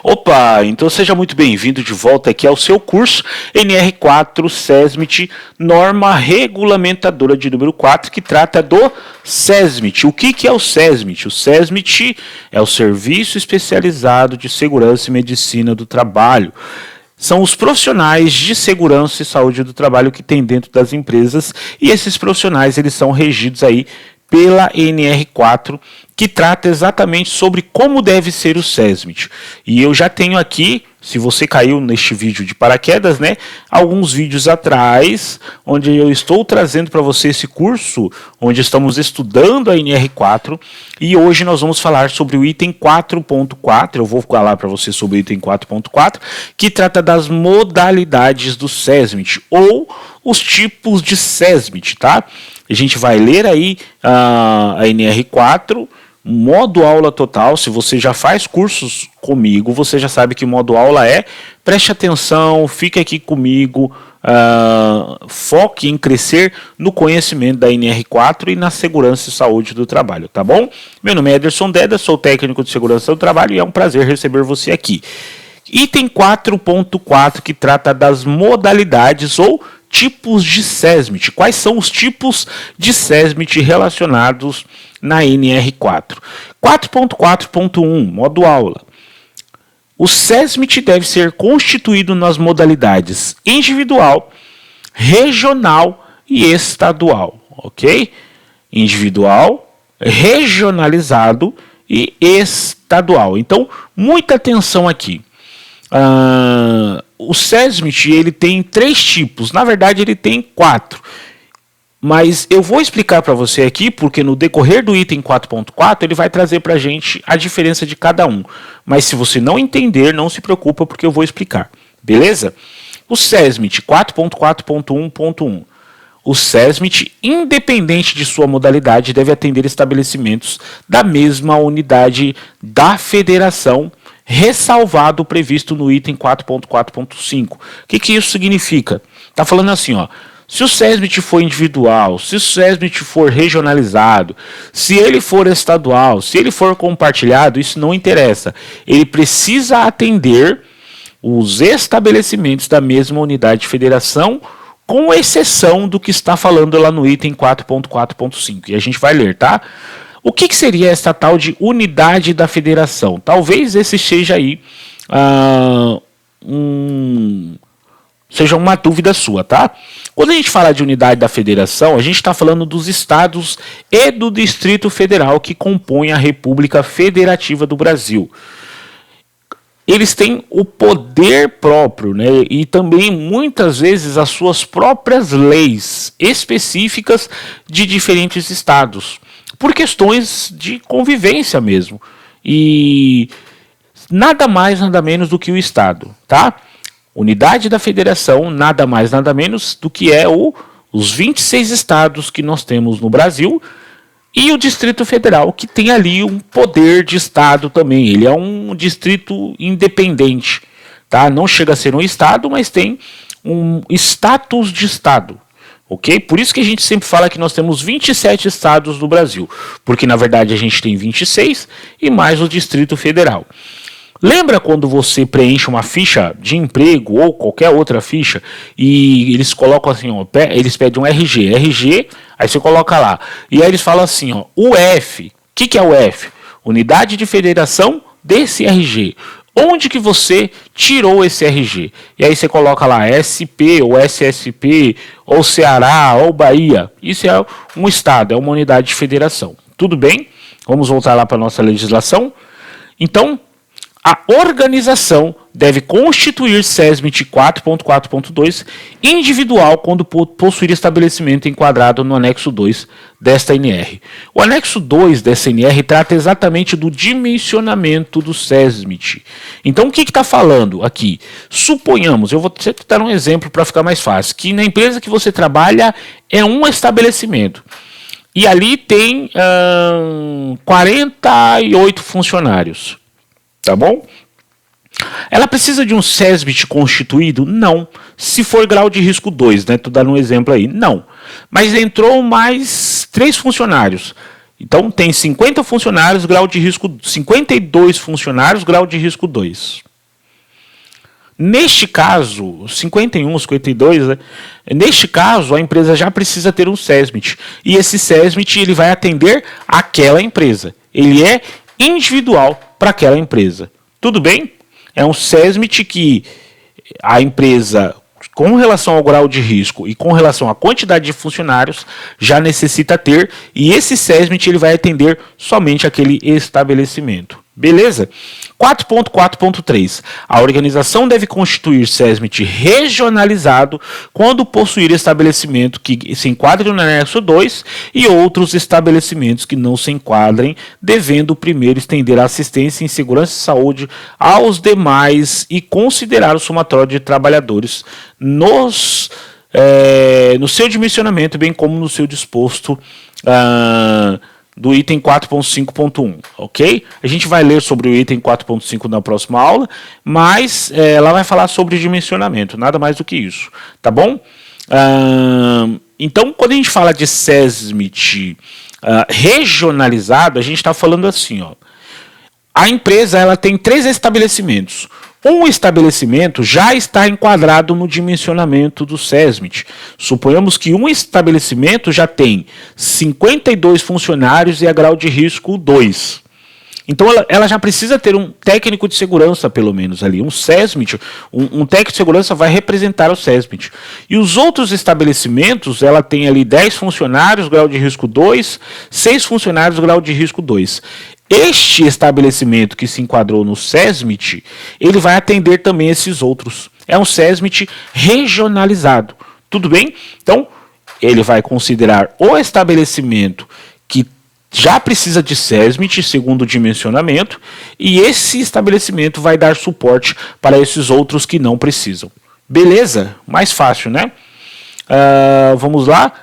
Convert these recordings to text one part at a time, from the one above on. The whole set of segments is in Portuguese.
Opa, então seja muito bem-vindo de volta aqui ao seu curso NR4 SESMIT, norma regulamentadora de número 4, que trata do SESMIT. O que é o SESMIT? O SESMIT é o Serviço Especializado de Segurança e Medicina do Trabalho. São os profissionais de segurança e saúde do trabalho que tem dentro das empresas, e esses profissionais eles são regidos aí pela NR4, que trata exatamente sobre como deve ser o SESMIT. E eu já tenho aqui, se você caiu neste vídeo de paraquedas, né, alguns vídeos atrás, onde eu estou trazendo para você esse curso, onde estamos estudando a NR4, e hoje nós vamos falar sobre o item 4.4, eu vou falar para você sobre o item 4.4, que trata das modalidades do SESMIT, ou os tipos de SESMIT, tá? A gente vai ler aí a NR4, modo aula total. Se você já faz cursos comigo, você já sabe que o modo aula é: preste atenção, fique aqui comigo, foque em crescer no conhecimento da NR4 e na segurança e saúde do trabalho, tá bom? Meu nome é Ederson Deda, sou técnico de segurança do trabalho e é um prazer receber você aqui. Item 4.4, que trata das modalidades ou tipos de SESMIT. Quais são os tipos de SESMIT relacionados na NR4? 4.4.1, modo aula. O SESMIT deve ser constituído nas modalidades individual, regional e estadual, ok? Individual, regionalizado e estadual. Então, muita atenção aqui. O SESMIT ele tem 3 tipos, na verdade ele tem 4, mas eu vou explicar para você aqui, porque no decorrer do item 4.4 ele vai trazer para a gente a diferença de cada um, mas se você não entender, não se preocupa, porque eu vou explicar, beleza? O SESMIT 4.4.1.1, o SESMIT, independente de sua modalidade, deve atender estabelecimentos da mesma unidade da federação, ressalvado o previsto no item 4.4.5. O que isso significa? Está falando assim, ó, se o SESMIT for individual, se o SESMIT for regionalizado, se ele for estadual, se ele for compartilhado, isso não interessa. Ele precisa atender os estabelecimentos da mesma unidade de federação, com exceção do que está falando lá no item 4.4.5. E a gente vai ler, tá? O que seria esta tal de unidade da federação? Talvez esse seja aí seja uma dúvida sua, tá? Quando a gente fala de unidade da federação, a gente está falando dos estados e do Distrito Federal que compõem a República Federativa do Brasil. Eles têm o poder próprio, né? E também muitas vezes as suas próprias leis específicas de diferentes estados, por questões de convivência mesmo. E nada mais, nada menos do que o Estado, tá? Unidade da federação, nada mais, nada menos do que os 26 estados que nós temos no Brasil, e o Distrito Federal, que tem ali um poder de Estado também. Ele é um distrito independente, tá? Não chega a ser um Estado, mas tem um status de Estado. Ok? Por isso que a gente sempre fala que nós temos 27 estados no Brasil, porque na verdade a gente tem 26 e mais o Distrito Federal. Lembra quando você preenche uma ficha de emprego ou qualquer outra ficha e eles colocam assim, ó, eles pedem um RG, aí você coloca lá, e aí eles falam assim, ó, UF, o que é o F? Unidade de Federação desse RG. Onde que você tirou esse RG? E aí você coloca lá SP, ou SSP, ou Ceará, ou Bahia. Isso é um estado, é uma unidade de federação. Tudo bem? Vamos voltar lá para a nossa legislação. Então, a organização deve constituir SESMIT 4.4.2 individual quando possuir estabelecimento enquadrado no anexo 2 desta NR. O anexo 2 dessa NR trata exatamente do dimensionamento do SESMIT. Então, o que está falando aqui? Suponhamos, eu vou dar um exemplo para ficar mais fácil, que na empresa que você trabalha é um estabelecimento. E ali tem 48 funcionários. Tá bom? Ela precisa de um SESMIT constituído? Não. Se for grau de risco 2, né? Estou dando um exemplo aí. Não. Mas entrou mais 3 funcionários. Então tem 50 funcionários, grau de risco 52 funcionários, grau de risco 2. Neste caso, 51, 52, né? Neste caso, a empresa já precisa ter um SESMIT. E esse SESMIT ele vai atender aquela empresa. Ele é individual para aquela empresa. Tudo bem? É um SESMIT que a empresa, com relação ao grau de risco e com relação à quantidade de funcionários, já necessita ter. E esse SESMIT ele vai atender somente aquele estabelecimento. Beleza? 4.4.3. A organização deve constituir SESMIT regionalizado quando possuir estabelecimento que se enquadre no anexo 2 e outros estabelecimentos que não se enquadrem, devendo primeiro estender a assistência em segurança e saúde aos demais e considerar o somatório de trabalhadores no seu dimensionamento, bem como no seu disposto do item 4.5.1, ok? A gente vai ler sobre o item 4.5 na próxima aula, mas ela vai falar sobre dimensionamento, nada mais do que isso, tá bom? Então, quando a gente fala de SESMIT regionalizado, a gente está falando assim, ó. A empresa ela tem 3 estabelecimentos. Um estabelecimento já está enquadrado no dimensionamento do SESMIT. Suponhamos que um estabelecimento já tem 52 funcionários e a grau de risco 2. Então ela já precisa ter um técnico de segurança, pelo menos ali, um SESMIT, um técnico de segurança vai representar o SESMIT. E os outros estabelecimentos, ela tem ali 10 funcionários, grau de risco 2, 6 funcionários, grau de risco 2. Este estabelecimento que se enquadrou no SESMIT, ele vai atender também esses outros. É um SESMIT regionalizado. Tudo bem? Então, ele vai considerar o estabelecimento que já precisa de SESMIT, segundo o dimensionamento, e esse estabelecimento vai dar suporte para esses outros que não precisam. Beleza? Mais fácil, né? Vamos lá.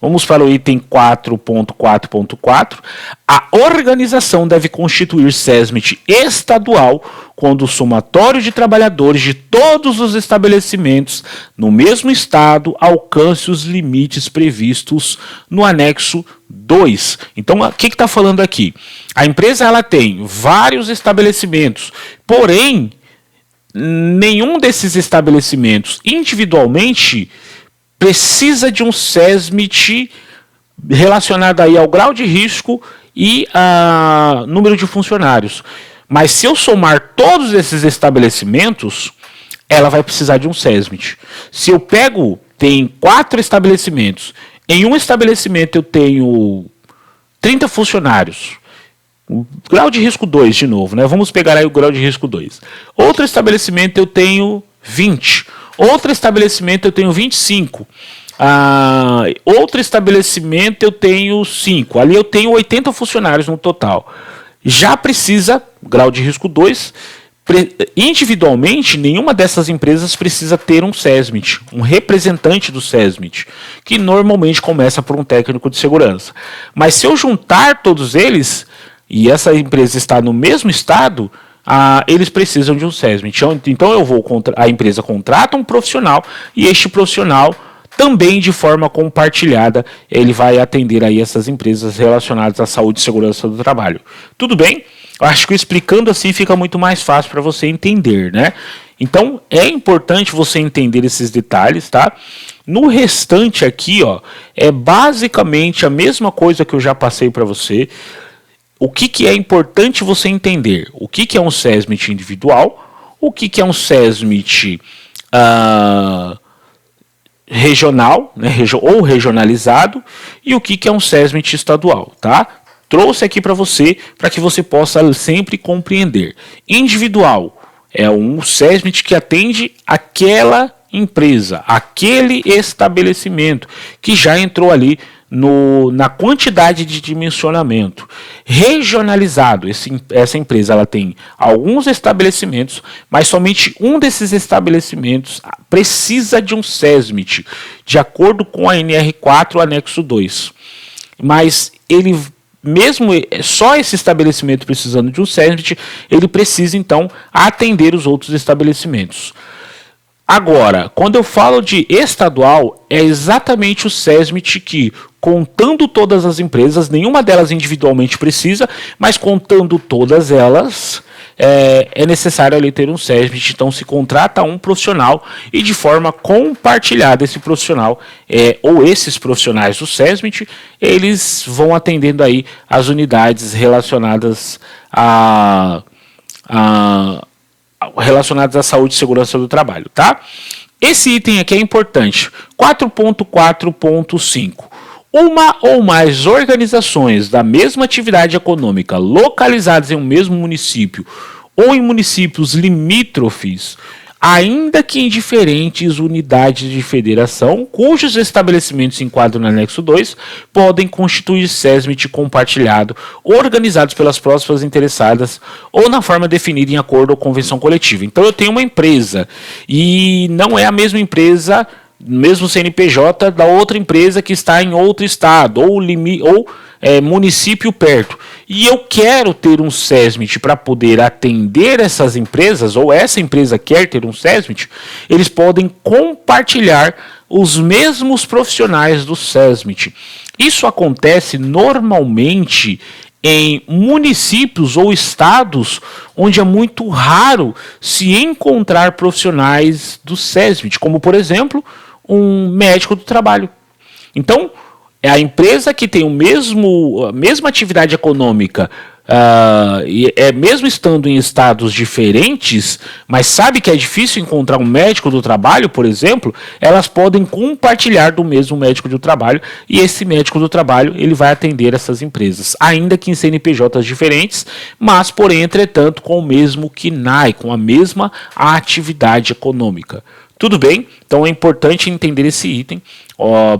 Vamos para o item 4.4.4. A organização deve constituir SESMIT estadual quando o somatório de trabalhadores de todos os estabelecimentos no mesmo estado alcance os limites previstos no anexo 2. Então, o que está falando aqui? A empresa ela tem vários estabelecimentos, porém, nenhum desses estabelecimentos individualmente precisa de um SESMIT relacionado aí ao grau de risco e a número de funcionários. Mas se eu somar todos esses estabelecimentos, ela vai precisar de um SESMIT. Se eu tem 4 estabelecimentos, em um estabelecimento eu tenho 30 funcionários, o grau de risco 2 de novo, né? Vamos pegar aí o grau de risco 2. Outro estabelecimento eu tenho 20. Outro estabelecimento eu tenho 25. Outro estabelecimento eu tenho 5. Ali eu tenho 80 funcionários no total. Já precisa, grau de risco 2, individualmente, nenhuma dessas empresas precisa ter um SESMIT, um representante do SESMIT, que normalmente começa por um técnico de segurança. Mas se eu juntar todos eles, e essa empresa está no mesmo estado, eles precisam de um SESMIT. Então a empresa contrata um profissional e este profissional também de forma compartilhada ele vai atender aí essas empresas relacionadas à saúde e segurança do trabalho. Tudo bem? Eu acho que explicando assim fica muito mais fácil para você entender, né? Então é importante você entender esses detalhes, tá? No restante aqui, ó, é basicamente a mesma coisa que eu já passei para você. O que é importante você entender? O que é um SESMIT individual? O que é um SESMIT regional, né, ou regionalizado? E o que é um SESMIT estadual, tá? Trouxe aqui para que você possa sempre compreender. Individual é um SESMIT que atende aquela empresa, aquele estabelecimento que já entrou ali na quantidade de dimensionamento. Regionalizado, essa empresa ela tem alguns estabelecimentos, mas somente um desses estabelecimentos precisa de um SESMIT, de acordo com a NR4, anexo 2. Mas ele, mesmo só esse estabelecimento precisando de um SESMIT, ele precisa então atender os outros estabelecimentos. Agora, quando eu falo de estadual, é exatamente o SESMIT que, contando todas as empresas, nenhuma delas individualmente precisa, mas contando todas elas, é necessário ali ter um SESMIT. Então se contrata um profissional e de forma compartilhada esse profissional ou esses profissionais do SESMIT, eles vão atendendo aí as unidades relacionadas relacionadas à saúde e segurança do trabalho, tá? Esse item aqui é importante. 4.4.5. Uma ou mais organizações da mesma atividade econômica localizadas em um mesmo município ou em municípios limítrofes, ainda que em diferentes unidades de federação, cujos estabelecimentos se enquadram no anexo 2, podem constituir SESMIT compartilhado, organizados pelas próximas interessadas ou na forma definida em acordo ou convenção coletiva. Então eu tenho uma empresa e não é a mesma empresa, mesmo CNPJ, da outra empresa que está em outro estado ou município perto. E eu quero ter um SESMIT para poder atender essas empresas, ou essa empresa quer ter um SESMIT, eles podem compartilhar os mesmos profissionais do SESMIT. Isso acontece normalmente em municípios ou estados onde é muito raro se encontrar profissionais do SESMIT, como por exemplo, um médico do trabalho. Então, é a empresa que tem a mesma atividade econômica, mesmo estando em estados diferentes, mas sabe que é difícil encontrar um médico do trabalho, por exemplo, elas podem compartilhar do mesmo médico do trabalho, e esse médico do trabalho ele vai atender essas empresas, ainda que em CNPJs diferentes, mas porém, entretanto, com o mesmo KNAI, com a mesma atividade econômica. Tudo bem? Então é importante entender esse item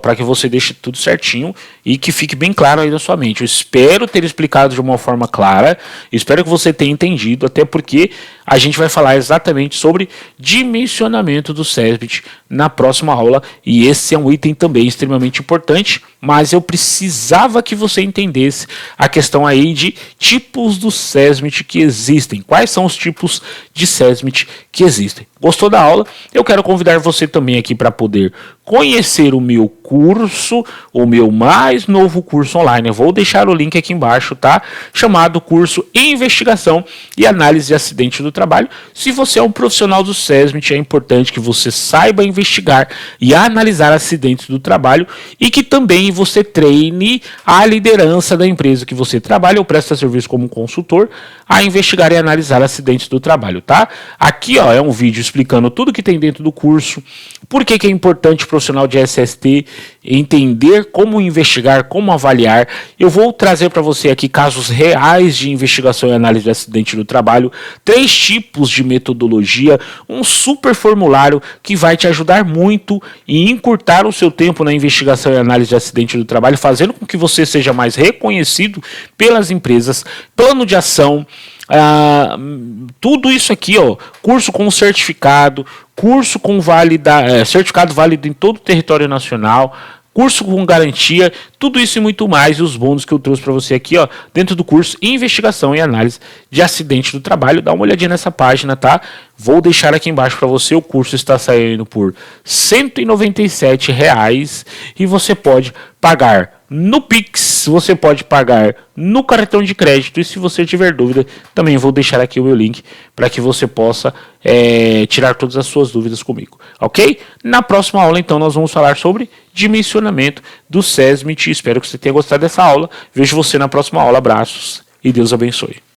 para que você deixe tudo certinho e que fique bem claro aí na sua mente. Eu espero ter explicado de uma forma clara, espero que você tenha entendido, até porque a gente vai falar exatamente sobre dimensionamento do SESMIT na próxima aula, e esse é um item também extremamente importante, mas eu precisava que você entendesse a questão aí de tipos do SESMIT que existem. Quais são os tipos de SESMIT que existem? Gostou da aula? Eu quero convidar você também aqui para poder conhecer o meu curso, o meu mais novo curso online. Eu vou deixar o link aqui embaixo, tá? Chamado Curso Investigação e Análise de Acidente do Trabalho. Se você é um profissional do SESMIT, é importante que você saiba investigar e analisar acidentes do trabalho e que também você treine a liderança da empresa que você trabalha ou presta serviço como consultor a investigar e analisar acidentes do trabalho, tá? Aqui, ó, é um vídeo explicando tudo que tem dentro do curso, por que é importante o profissional de SST entender como investigar, como avaliar. Eu vou trazer para você aqui casos reais de investigação e análise de acidente do trabalho, 3 tipos de metodologia, um super formulário que vai te ajudar muito e encurtar o seu tempo na investigação e análise de acidente do trabalho, fazendo com que você seja mais reconhecido pelas empresas, plano de ação, tudo isso aqui, ó, curso com certificado, curso com certificado válido em todo o território nacional, curso com garantia, tudo isso e muito mais, e os bônus que eu trouxe para você aqui, ó, dentro do curso Investigação e Análise de Acidente do Trabalho. Dá uma olhadinha nessa página, tá? Vou deixar aqui embaixo para você. O curso está saindo por R$ 197 e você pode pagar no Pix, você pode pagar no cartão de crédito, e se você tiver dúvida, também vou deixar aqui o meu link para que você possa tirar todas as suas dúvidas comigo, ok? Na próxima aula, então, nós vamos falar sobre dimensionamento do SESMIT. Espero que você tenha gostado dessa aula. Vejo você na próxima aula. Abraços e Deus abençoe.